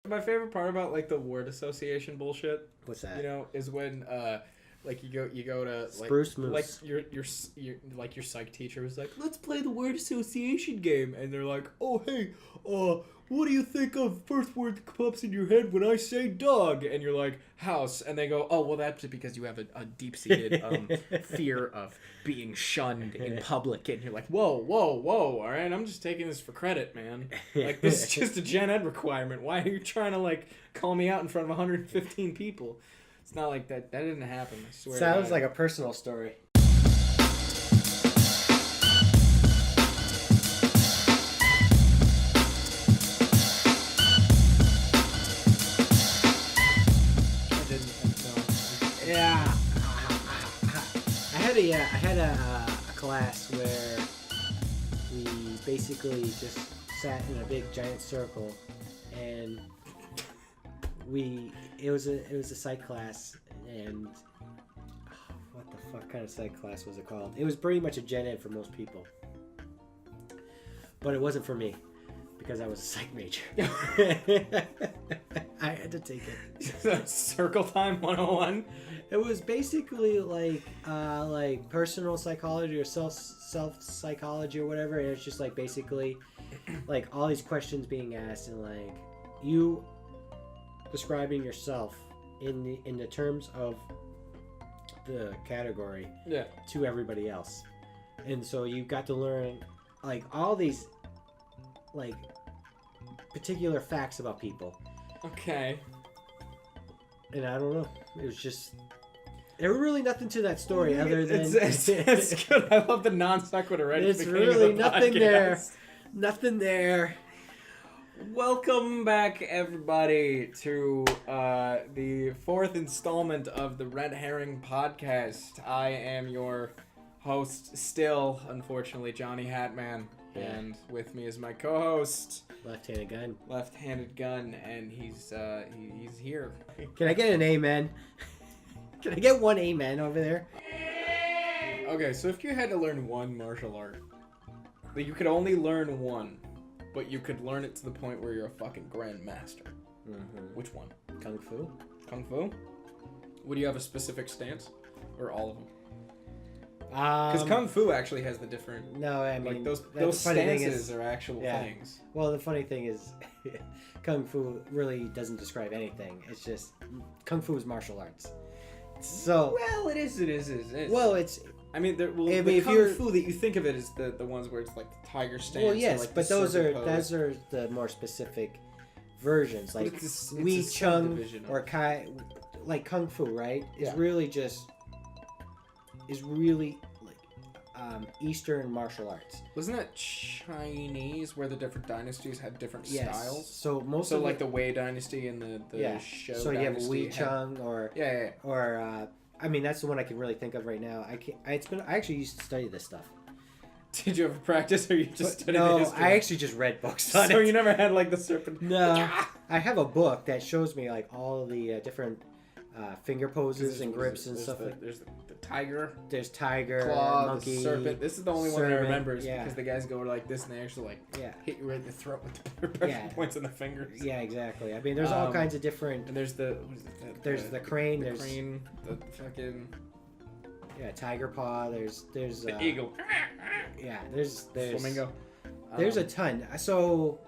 My favorite part about like the word association bullshit. What's that? You know, is when like you go to like Spruce Moose. like your psych teacher was like, let's play the word association game, and they're like, oh hey, what do you think of first word that pops in your head when I say dog? And you're like, house. And they go, oh, well, that's because you have a deep-seated fear of being shunned in public. And you're like, whoa, all right, I'm just taking this for credit, man. Like, this is just a gen ed requirement. Why are you trying to, like, call me out in front of 115 people? It's not like that. That didn't happen, I swear. Sounds like a personal story. Yeah, I had a class where we basically just sat in a big giant circle, and it was a psych class, and what the fuck kind of psych class was it called? It was pretty much a gen ed for most people, but it wasn't for me because I was a psych major. I had to take it. Circle Time 101. It was basically like personal psychology or self psychology or whatever, and it's just like basically like all these questions being asked and like you describing yourself in the terms of the category to everybody else, and so you got to learn like all these like particular facts about people. Okay. And I don't know. It was just. There were really nothing to that story other than. It's good. I love the non sequitur. Right. It's really nothing there. Nothing there. Welcome back, everybody, to the fourth installment of the Red Herring Podcast. I am your host, still, unfortunately, Johnny Hatman. Yeah. And with me is my co-host. Left-handed gun, and he's here. Can I get an amen? Can I get one amen over there? Okay, so if you had to learn one martial art, but you could only learn one, but you could learn it to the point where you're a fucking grandmaster. Mm-hmm. Which one? Kung Fu. Kung Fu? Would you have a specific stance, or all of them? Because Kung Fu actually has the different. No, I mean like those stances are actual things. Well, the funny thing is, Kung Fu really doesn't describe anything. It's just Kung Fu is martial arts. So well, it is. Well, it's. I mean, the Kung Fu that you think of it is the ones where it's like the tiger stance. Well, yes, like but those are the more specific versions, like Wei Chun or Kai, like Kung Fu, right? Is really like Eastern martial arts. Wasn't that Chinese, where the different dynasties had different styles? So like the Wei dynasty and the Shou so you have Wei Chun or I mean that's the one I can really think of right now. I actually used to study this stuff. Did you ever practice, or you just studied the history? I actually just read books on it. So you never had like the serpent? No, I have a book that shows me like all the different finger poses and grips and stuff. There's the tiger. There's tiger, claw, monkey, the serpent. This is the only one I remember because the guys go like this and they actually hit you right in the throat with the pressure points on the fingers. Yeah, exactly. I mean, there's all kinds of different. And there's the crane. The crane. The fucking. Yeah, tiger paw. There's the eagle. Yeah, there's flamingo. There's a ton. So.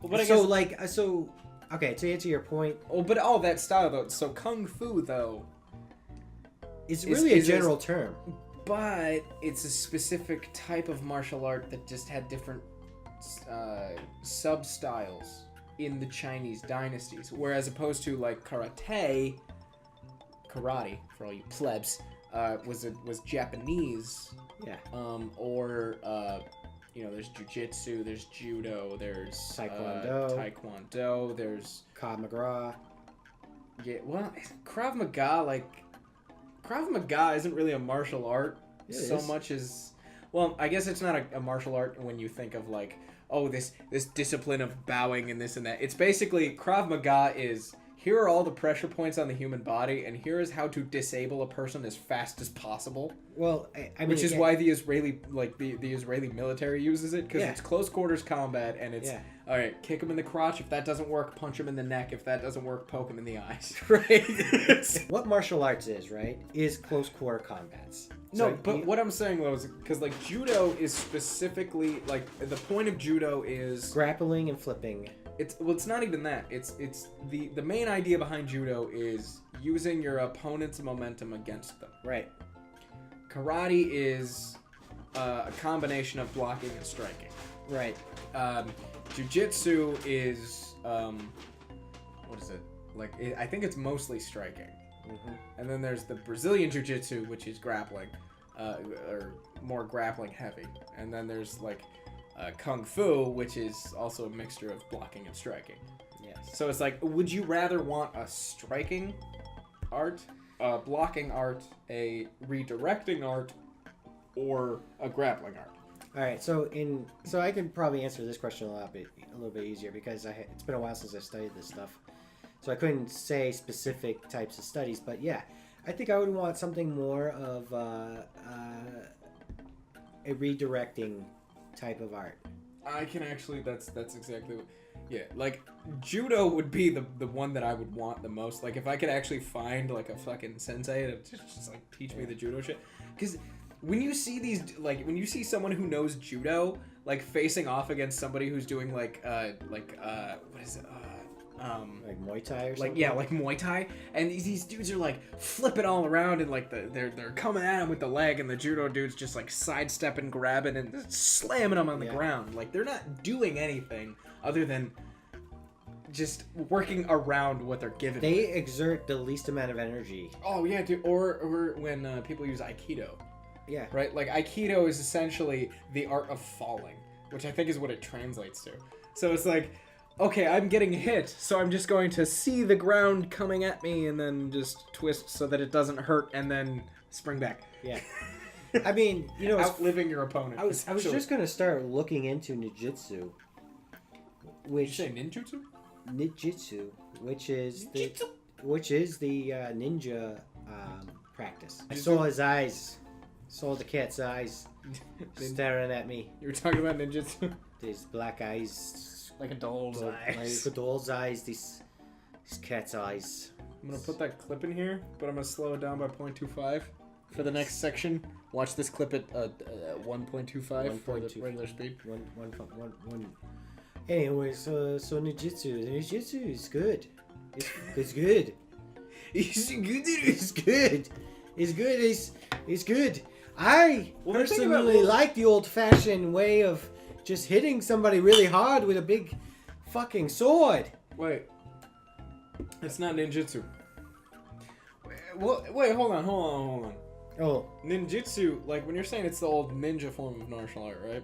Well, but okay, to answer your point. Oh, but all that style though. So Kung Fu though. Is really a general term. But it's a specific type of martial art that just had different sub-styles in the Chinese dynasties. Whereas opposed to like karate for all you plebs, was Japanese. Yeah. There's jiu-jitsu, there's judo, there's taekwondo, there's Krav Maga. Yeah, well, Krav Maga isn't really a martial art much as, well, I guess it's not a martial art when you think of like, oh, this discipline of bowing and this and that. It's basically Krav Maga is here are all the pressure points on the human body, and here is how to disable a person as fast as possible. Well, I mean, which is why the Israeli the Israeli military uses it, because it's close quarters combat, and it's all right. Kick him in the crotch. If that doesn't work, punch him in the neck. If that doesn't work, poke him in the eyes. Right. What martial arts is close quarter combats. No, but what I'm saying though is because like judo is specifically like the point of judo is grappling and flipping. It's not even that. It's the main idea behind judo is using your opponent's momentum against them. Right. Karate is a combination of blocking and striking. Right. Jiu-jitsu is what is it? Like I think it's mostly striking. Mm-hmm. And then there's the Brazilian Jiu-jitsu, which is grappling, or more grappling heavy. And then there's like Kung Fu, which is also a mixture of blocking and striking. Yes. So it's like, would you rather want a striking art, a blocking art, a redirecting art, or a grappling art? All right. So I can probably answer this question a little bit easier because it's been a while since I studied this stuff, so I couldn't say specific types of studies. But yeah, I think I would want something more of a redirecting type of art. I can actually, that's exactly what, yeah, like judo would be the one that I would want the most. Like if I could actually find like a fucking sensei to just like teach me the judo shit, because when you see when you see someone who knows judo like facing off against somebody who's doing what is it, like Muay Thai or something? Like, yeah, like Muay Thai. And these dudes are, like, flipping all around and, like, they're coming at him with the leg, and the judo dude's just, like, sidestepping, grabbing, and slamming them on the ground. Like, they're not doing anything other than just working around what they're given. They exert the least amount of energy. Oh, yeah, dude. Or when people use Aikido. Yeah. Right? Like, Aikido is essentially the art of falling, which I think is what it translates to. So it's like, okay, I'm getting hit, so I'm just going to see the ground coming at me and then just twist so that it doesn't hurt and then spring back. Yeah. I mean, you know, outliving your opponent. I was just going to start looking into ninjutsu. Did you say ninjutsu? Ninjutsu, which is the ninja practice. I saw his eyes. Saw the cat's eyes staring at me. You were talking about ninjutsu? These black eyes. Like a doll's eyes. Like a doll's eyes, these cat's eyes. I'm going to put that clip in here, but I'm going to slow it down by 0.25 for the next section. Watch this clip at 1.25 for the regular speed. One. Anyway, so ninjutsu is good. It's good. It's good. It's good. I personally like the old-fashioned way of just hitting somebody really hard with a big fucking sword. Wait. It's not ninjutsu. Wait, hold on. Oh. Ninjutsu, like when you're saying it's the old ninja form of martial art, right?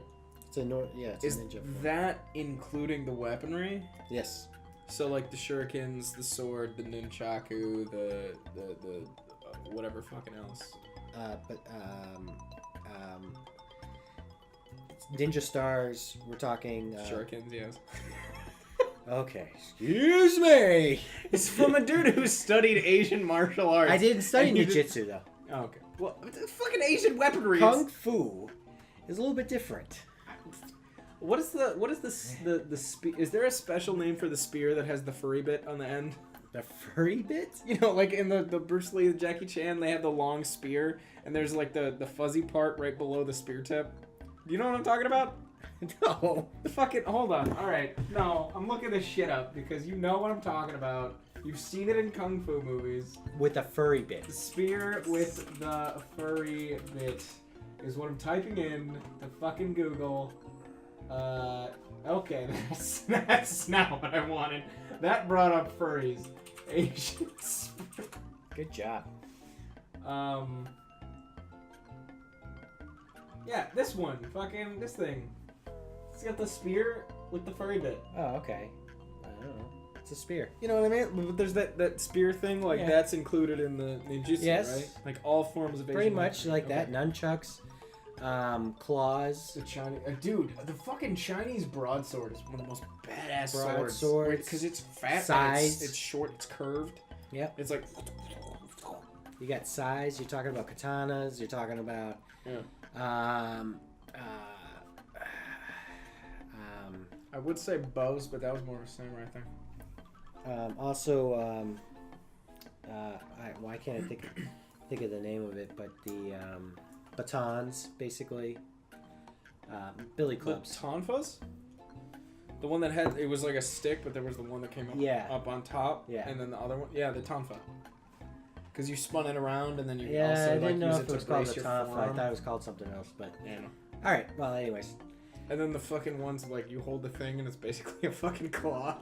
It's a ninja form. That including the weaponry? Yes. So like the shurikens, the sword, the nunchaku, the whatever fucking else. Ninja stars, we're talking... Shurikens, yes. Okay. Excuse me! It's from a dude who studied Asian martial arts. I didn't study ninjutsu, though. Oh, okay. Well, fucking Asian weaponry. Kung Fu is a little bit different. What is the spear? Is there a special name for the spear that has the furry bit on the end? The furry bit? You know, like in the Bruce Lee, the Jackie Chan, they have the long spear, and there's like the fuzzy part right below the spear tip. Do you know what I'm talking about? No. Hold on. All right. No, I'm looking this shit up because you know what I'm talking about. You've seen it in Kung Fu movies. With a furry bit. The spear with the furry bit is what I'm typing in to fucking Google. Okay, that's not what I wanted. That brought up furries. Asian spear. Good job. Yeah, this one. Fucking this thing. It's got the spear with the furry bit. Oh, okay. I don't know. It's a spear. You know what I mean? But there's that spear thing, like that's included in the ninjutsu, right? Like all forms of Asian pretty much like that. Nunchucks. Claws. The Chinese, dude, the fucking Chinese broadsword is one of the most badass Broadswords. because it's fat, Size. it's short, it's curved. Yep. It's like. You got size. You're talking about katanas. You're talking about. Yeah. I would say bows, but that was more of a samurai thing. Why can't I think of the name of it? But the batons, basically. Billy clubs. The tonfas? The one that had, it was like a stick, but there was the one that came up on top. Yeah. And then the other one. Yeah, the tonfa. Because you spun it around and then you I also didn't know use if it it was to called brace the your tonfa. I forearm. thought it was called something else, but Yeah. all right. Well, anyways. And then the fucking ones, like, you hold the thing and it's basically a fucking claw.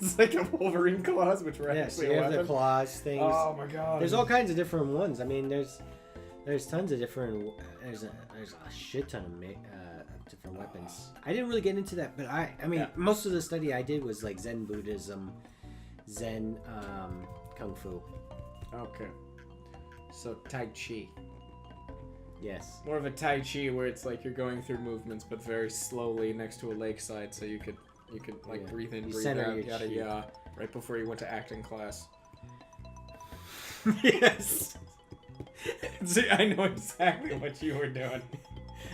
It's like a Wolverine claws, which were Yes, actually you a have the weapon. claws things. Oh my god. There's all kinds of different ones. I mean, there's tons of different. There's a shit ton of different weapons. I didn't really get into that, but I mean, most of the study I did was like Zen Buddhism, Zen Kung Fu. Okay. So Tai Chi. Yes. More of a Tai Chi where it's like you're going through movements but very slowly next to a lakeside so you could like breathe in, You breathe center out, your yada chi. yada. Right before you went to acting class. Yes. See, I know exactly what you were doing.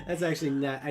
That's actually not.